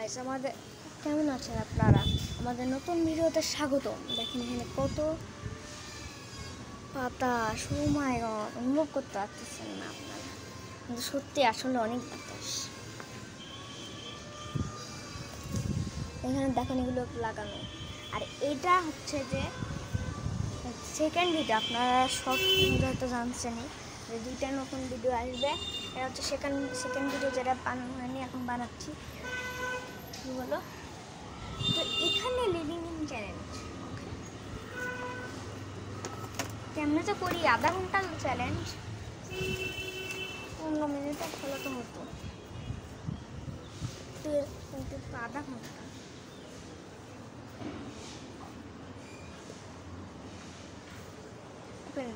Guys, আমাদের কেমন আছেন আপনারা? আমাদের নতুন ভিডিওতে স্বাগতম। দেখেন এখানে কত বাতাস, ও মাই গড, অনুভব করতে পারতেছেন না আপনারা, কিন্তু সত্যি আসলে অনেক বাতাস। এখানে দেখেন এগুলো লাগানো, আর এটা হচ্ছে যে সেকেন্ড ভিডিও। আপনারা সব হয়তো জানছেনই যে দুইটা নতুন ভিডিও আসবে। এটা হচ্ছে সেকেন্ড ভিডিও, যেটা বানানো হয়নি, এখন বানাচ্ছি। কি বলো তো এখানে লিভিং ইন চ্যালেঞ্জ কেমনে তো করি, আধা ঘন্টা চ্যালেঞ্জ, 15 মিনিট আসলে তো হতো, কিন্তু আধা ঘন্টা।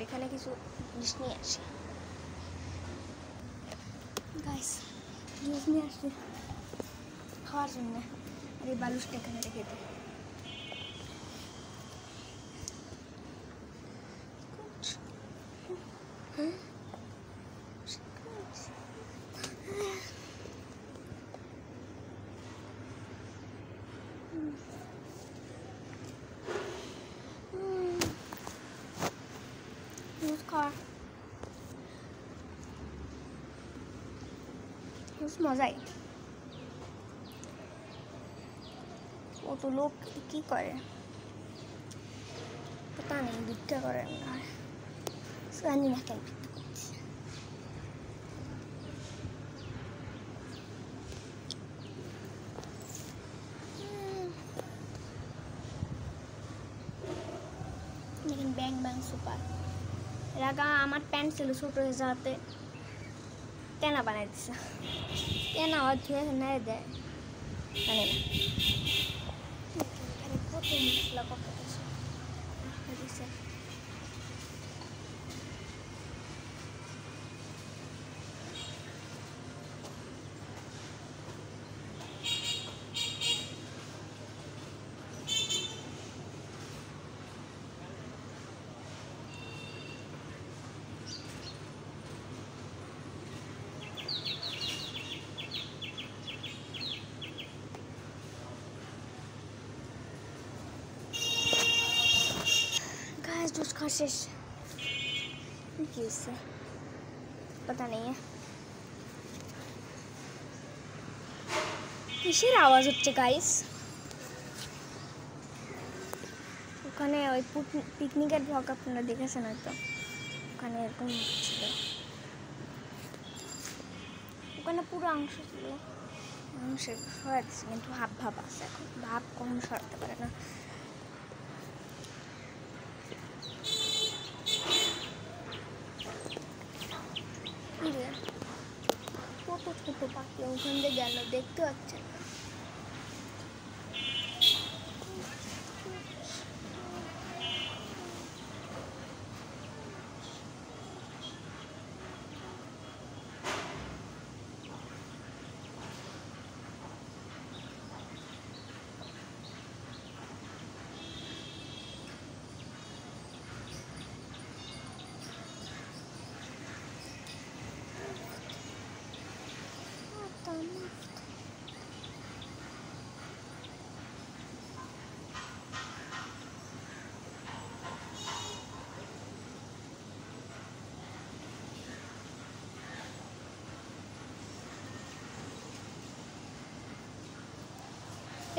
এখানে কিছু জিনিস নিয়ে আসি গাইস, জিনিস নিয়ে আসছি খাওয়ার জন্য। আর এই বালুসটা এখানে রেখে দিই। মজাই, কত লোক কি করে পতা নেই, ভিক্ষা করে মনে হয়, জানি না কেন ভিক্ষা করছে। দেখেন ব্যাং ব্যাং সুপার। এর আগে আমার প্যান্ট ছিল ছোট হয়ে যাওয়াতে তেনা বানাই দিছে, তেনা আবার ধুয়ে নেড়ে দেয়, জানি না। এখানে কত মশলা কত কিছু দিছে। जूस खा शेष पता नहीं है किसेर आवाज হচ্ছে গাইস। ওখানে ওই পিকনিকের ব্লগ আপনারা দেখেছেন হয়তো, ওখানে এরকম ছিল, ওখানে পুরো অংশ ছিল, অংশের সরাচ্ছে, কিন্তু ভাব ভাব আছে, এখন ভাব কখনো সরাতে পারে না। কত ছোট পাখি ওখান দিয়ে গেল, দেখতে পাচ্ছেন?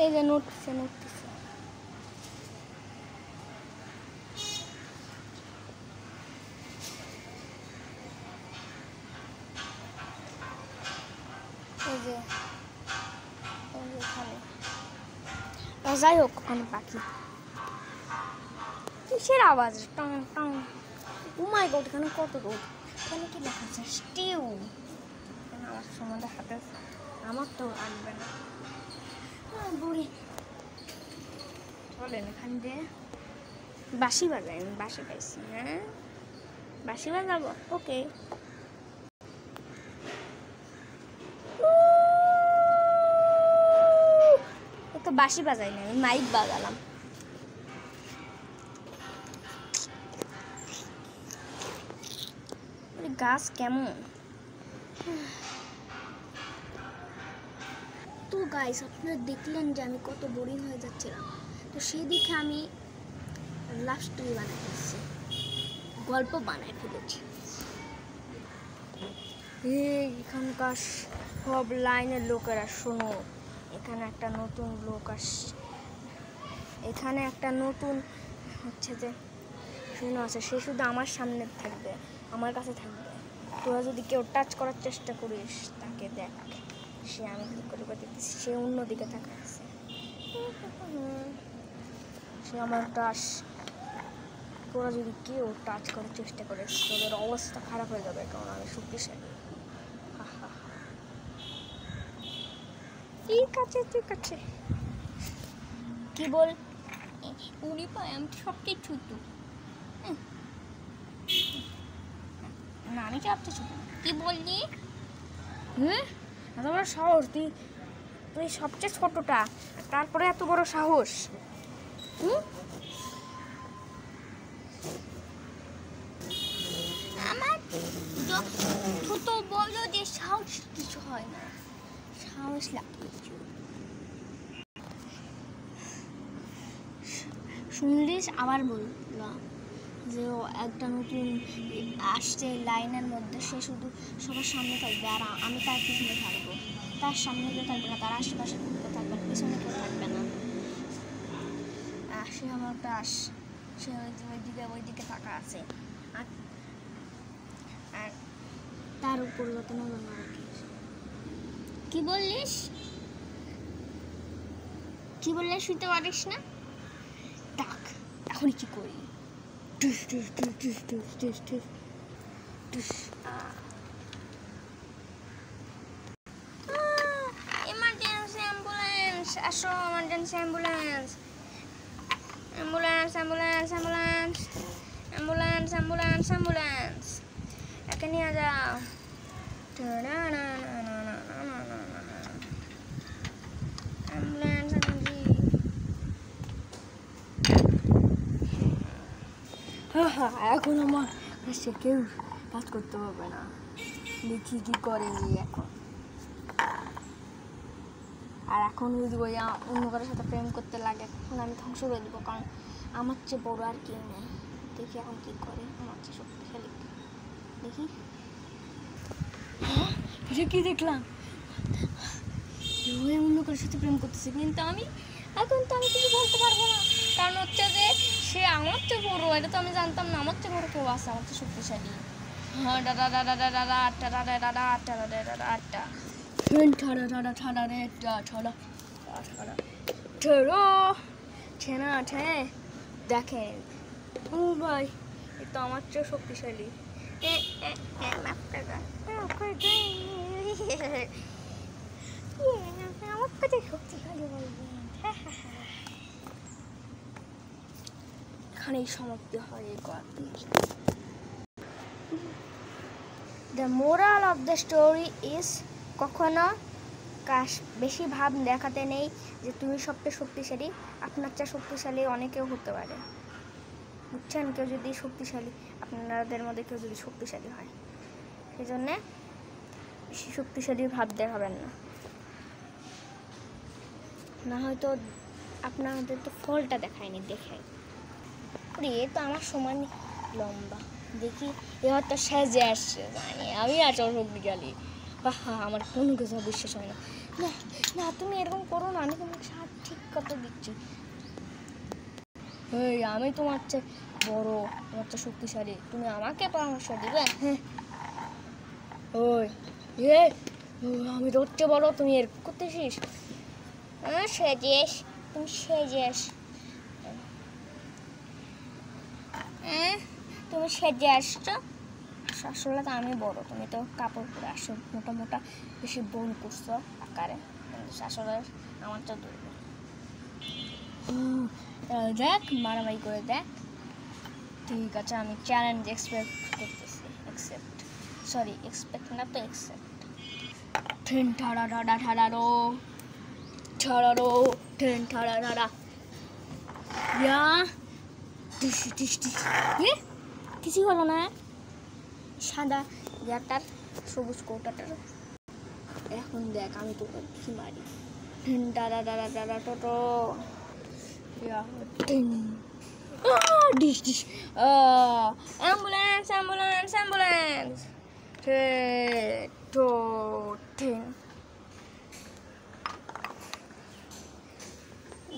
এই যে নড়তেছে নড়তেছে, এই যে ওখানে, যাই হোক ওখানে পাখি, কিসের আওয়াজ টং টং। ও মাই গড, এখানে কত রোদ, এখানে কি লেখা আছে? স্টিউ। আমার সময় হাতে, আমার তো আনবে না বুড়ি। চলেন এখান দিয়ে বাঁশি বাজাই, আমি বাঁশি পাইছি। হ্যাঁ, বাঁশি বাজাবো, ওকে। তো বাঁশি বাজাই না, আমি মাইক বাজালাম। গাছ কেমন তো গাইস, আপনারা দেখলেন যে আমি কত বোরিং হয়ে যাচ্ছিলাম, তো সেই দিকে আমি লাভ স্টোরি বানাই ফেলেছি, গল্প বানাই ফেলেছি। এখানকার সব লাইনের লোকেরা শোনো, এখানে একটা নতুন লোক আসছে, এখানে একটা নতুন হচ্ছে যে শোনো আছে, সে শুধু আমার সামনে থাকবে, আমার কাছে থাকবে। তোরা যদি কেউ টাচ করার চেষ্টা করিস তাকে দেখ, সে আমি কি করে দেখতেছি, সে অন্যদিকে থাকা আছে, সে আমার টাচ। তোরা যদি কেউ টাচ করার চেষ্টা করিস তোদের অবস্থা খারাপ হয়ে যাবে, কারণ আমি শক্তিশালী। ঠিক আছে ঠিক আছে, কি বল? উনি পায় আমি সবচেয়ে ছোট না, আমি সবচেয়ে ছোট। কি বললি? এত বড় সাহস, তুই সবচেয়ে ছোটটা, তারপরে এত বড় সাহস। আমার ছোট বড় যে সাহস কিছু হয় না, সাহস লাগে। শুনলিস? আবার বললাম যে ও একটা নতুন আসছে লাইনের মধ্যে, সে শুধু সবার সামনে থাকবে আর আমি তার পিছনে থাকবো। তার সামনে কেউ থাকবে না, তার আশেপাশে কেউ থাকবে না, পিছনে কেউ থাকবে না। সে আমার দাস, সে ওইদিকে থাকা আছে, আর তার উপর যত নজর না রাখিস। কি বললিস? কি বললে শুনতে পারিস না? ডাক, এখন কি করি? এমার্জেন্সি অ্যাম্বুলেন্স, আসো emergency ambulance, ambulance ambulance ambulance ambulance ambulance ambulance, একে নিয়ে যাও। অ্যাম্বুলেন্স এখন আমার সে কেউ কাজ করতে পারবে না, দেখি কি করে এখন। আর এখন যদি ওই অন্য কারোর সাথে প্রেম করতে লাগে তখন আমি ধ্বংস করে দেবো, কারণ আমার চেয়ে বড় আর কেউ নেই। দেখি এখন কি করে, আমার চেয়ে শক্তিশালী। দেখি কি দেখলাম, ওই অন্য কারোর সাথে প্রেম করতেছে, কিন্তু আমি এখন তো আমি কিছু বলতে পারবো না, কারণ হচ্ছে যে সে আমার চেয়ে বড়, এটা তো আমি জানতাম না। আমার চেয়ে বড় কেউ আছে, আমার চেয়ে শক্তিশালী। হ্যাঁ, দাদা দাদা দাদা দাদা আটটা দাদা দাদা আটটা দাদা দাদা আটটা ঠাড়া ঠাড়া ঠাড়া রে ঠাড়া ঠাড়া ঠেরো ঠেনা ঠে। দেখেন ও ভাই, এ তো আমার চেয়ে শক্তিশালী। আমার কাছে শক্তিশালী বলবেন। এখানেই সমাপ্তি হয় এই গল্পটি। The moral of the story is, কখনো বেশি ভাব দেখাতে নেই যে তুমি সবচেয়ে শক্তিশালী। আপনার চেয়ে শক্তিশালী অনেকেও হতে পারে, বুঝছেন? কেউ যদি শক্তিশালী, আপনাদের মধ্যে কেউ যদি শক্তিশালী হয়, সেই জন্যে বেশি শক্তিশালী ভাব দেখাবেন না, না হয়তো আপনাদের তো ফলটা দেখায়নি। দেখায় এ তো আমার সমান লম্বা, দেখি এ হয়তো সেজে আসছে, জানি আমি আছো শক্তিশালী। আমার কোনো কিছু বিশ্বাস হয় না। না তুমি এরকম করো না, আমি তোমাকে ঠিক কথা দিচ্ছি। এই আমি তোমার চেয়ে বড়, তোমার চেয়ে শক্তিশালী, তুমি আমাকে পরামর্শ দিবে? হ্যাঁ, ওই আমি তোর চেয়ে বড়, তুমি এর করতেছিস? সেজেস, তুমি সেজেস, তুমি সেজে আসছো। আসলে তো আমি বড়, তুমি তো কাপড় পরে আসো, মোটা মোটা বেশি বোন করছো আকারে, কিন্তু আসলে আমার তো দুর্বল। দেখ, মারামারি করে দেখ। ঠিক আছে, আমি চ্যালেঞ্জ এক্সপেক্ট করতেছি, এক্সপেক্ট না তো অ্যাকসেপ্ট। ঠেন ঠাড়া ঠাড়া ঠাড়ারো ঠাড়ারো ঠেন ঠাড়া ঠাড়া ইয়া টিস টিস টিস। কিছুই হলো না, সাদা ইয়াটার সবুজ কোটাটার। এখন দেখ আমি তোকে কি মারি। দাদা দাদা দাদা টোটো ডিশ ডিশ অ্যাম্বুলেন্স অ্যাম্বুলেন্স অ্যাম্বুলেন্স টো ঠেন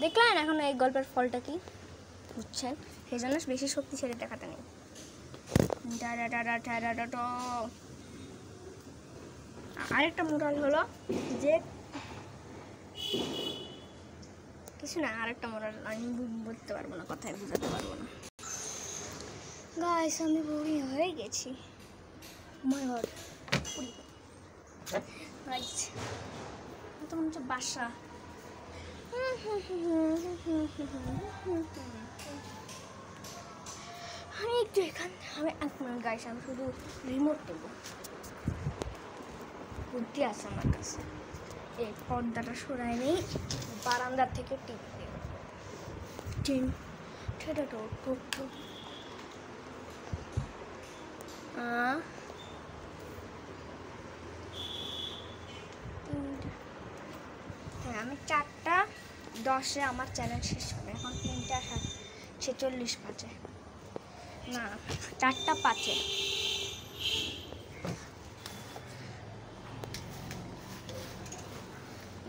দেখলেন এখন এই গল্পের ফলটা কি বুঝছেন সেই জন্য বেশি শক্তিশালী দেখাতে নেই আরেকটা মোরাল হলো যে কিছু না আরেকটা মোরাল আমি বলতে পারবো না কথায় বুঝাতে পারবো না গাইস আমি বুড়ি হয়ে গেছি মাই গড গাইস তো মনে হচ্ছে বাসা আমি একটু এখান আমি এক মিনিট গাইস আমি শুধু রিমোট দেবো বুদ্ধি আছে আমার কাছে এই পর্দাটা সরাই নেই বারান্দার থেকে টিপ দেব টিম ঠেটা টো ঠোক ঠোক হ্যাঁ আমি 4:10 আমার চ্যানেল শেষ হবে এখন 3:46 বাজে না 4:05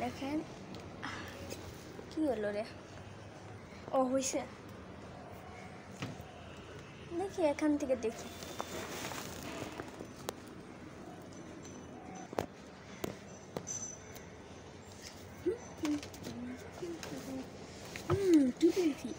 দেখেন কি হলো রে ও হয়েছে দেখি এখান থেকে দেখি দেখি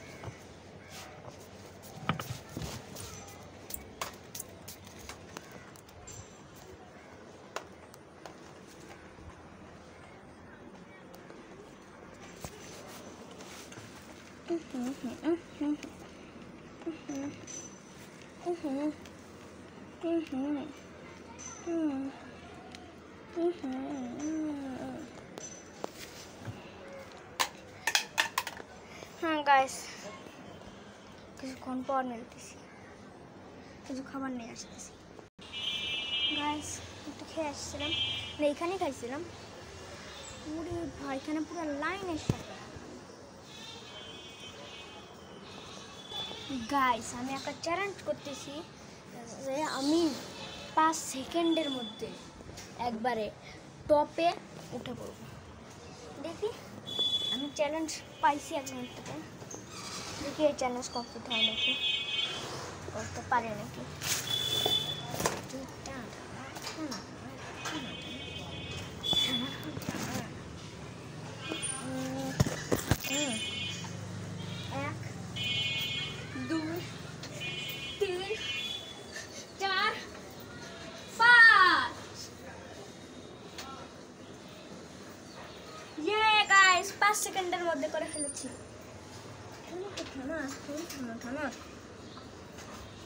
হ্যাঁ গাইস কিছুক্ষণ পর মিলতেছি কিছু খাবার নিয়ে আসতেছি গাইস একটু খেয়ে আসছিলাম মানে এখানে খাইছিলাম পুরো ভাই এখানে পুরো লাইনের সাথে গাইস আমি একটা চ্যালেঞ্জ করতেছি যে আমি 5 সেকেন্ডের মধ্যে একবারে টপে উঠে পড়ব দেখি আমি চ্যালেঞ্জ পাইছি একজন থেকে দেখি এই চ্যালেঞ্জ কমপ্লিট হয় নাকি করতে পারে নাকি সেকেন্ডের মধ্যে করে ফেলেছি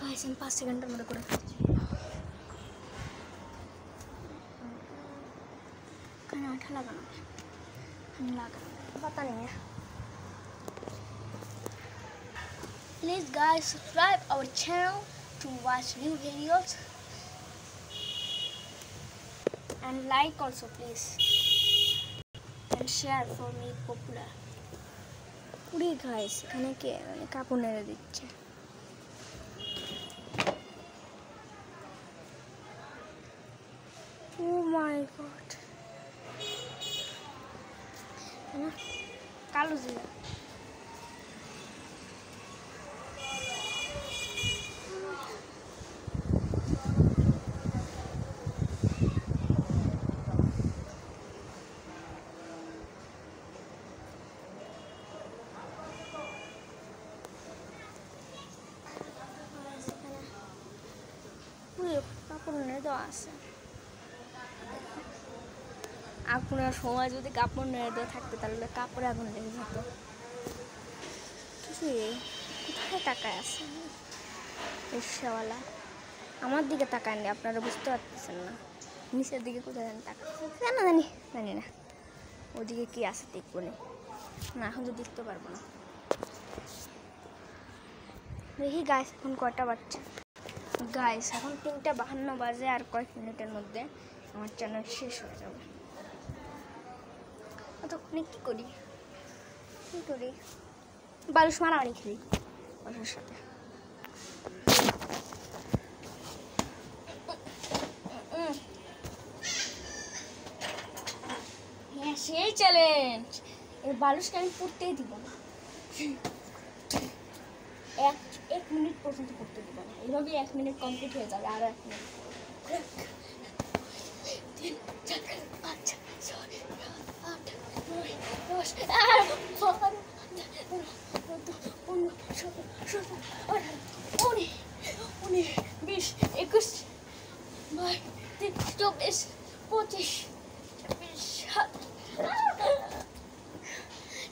গাইস আমি 5 সেকেন্ডের মধ্যে করে ফেলেছি কেন আঠা লাগানো पता नहीं है please guys subscribe our channel to watch new videos and like also please and share for me popular Puri guys এখানে কে মানে কাপড় নেড়ে দিচ্ছে ও মাই গড কালো জিরা কাপড় নেড়ে দেওয়া আছে আগুনের সময় যদি কাপড় নেড়ে দেওয়া থাকতো তাহলে কাপড়ে আগুন লেগে যেত কোথায় তাকায় আছে রিক্সাওয়ালা আমার দিকে তাকায়নি আপনারা বুঝতে পারতেছেন না নিচের দিকে কোথায় তাকায় না জানি না ওদিকে কি আছে দেখবো না এখন তো দেখতে পারবো না দেখি গাইস এখন কয়টা বাজছে গাইস এখন 3:52 বাজে আর কয়েক মিনিটের মধ্যে আমার চ্যানেল শেষ হয়ে যাবে ততক্ষণে কি করি বালুস মারামারি খেলি বালুর সাথে। হ্যাঁ সেই চ্যালেঞ্জ, এই বালুসকে আমি পড়তেই দিব না, এক মিনিট পর্যন্ত পড়তে দিব না। এইভাবেই 1 মিনিট কমপ্লিট হয়ে যাবে। আর 1 মিনিট, 3, 4, 5, 6, 7, 8, 9, 10, 11, 12, 13, 14, 15, 16, 17, 18, 19, 20, 21, 22, 23, 24, 25,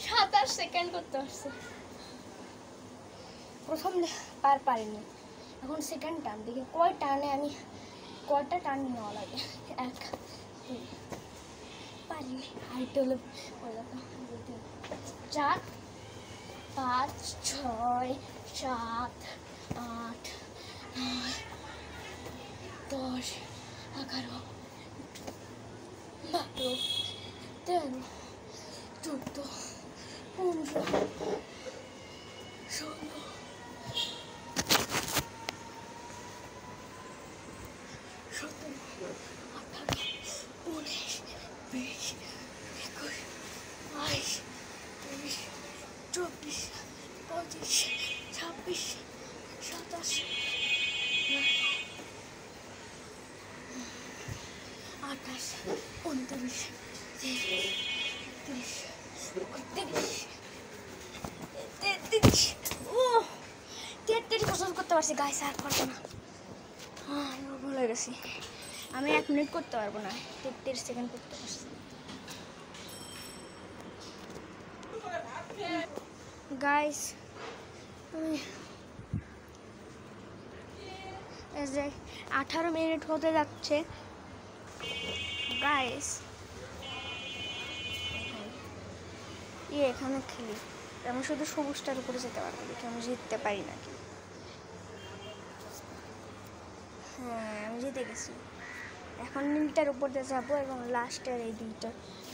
27 সেকেন্ড করতে পারছি। প্রথম পারিনি, এখন সেকেন্ড টার্ন দেখি কয়টা টার্ন নেওয়া লাগে। 1, 2, পারিনি। আরেকটা হলো 4, 5, 6, 7, 8, 9, 10, 11, 12, 13, 14, 15, 16, 17, 18, 19, 20, 21, 22, 23, 24, 25, 26, 27, 28, 29, 30, 33 পছন্দ করতে পারছি। গাইস আর পারবো না, ভুলে গেছি। আমি 1 মিনিট করতে পারবো না, 33 সেকেন্ড করতে পারছি। গাইস এই যে 18 মিনিট হতে যাচ্ছে। গাইস এখানে খেলি, আমি শুধু সবুজটার উপরে যেতে পারবো, দেখি আমি জিততে পারি নাকি। হ্যাঁ আমি জিতে গেছি। এখন নীলটার উপর দিয়ে যাবো এবং লাস্টের এই 2টা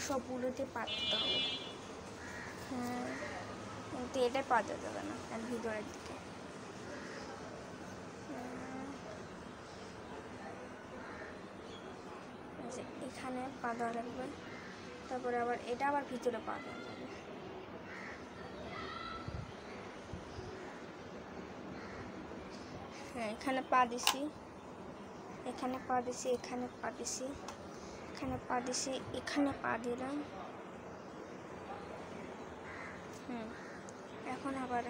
সবগুলোতে পাততে হবে। হ্যাঁ কিন্তু এটা পাওয়া যাবে না, আর ভিতরের দিকে। এখানে পা দেওয়া লাগবে, তারপরে আবার এটা আবার ভিতরে পা দেওয়া যাবে। হ্যাঁ এখানে পা দিছি, এখানে পা দিছি, এখানে পা দিছি, এখানে পা দিছি, এখানে পা দিলাম। এখন আবার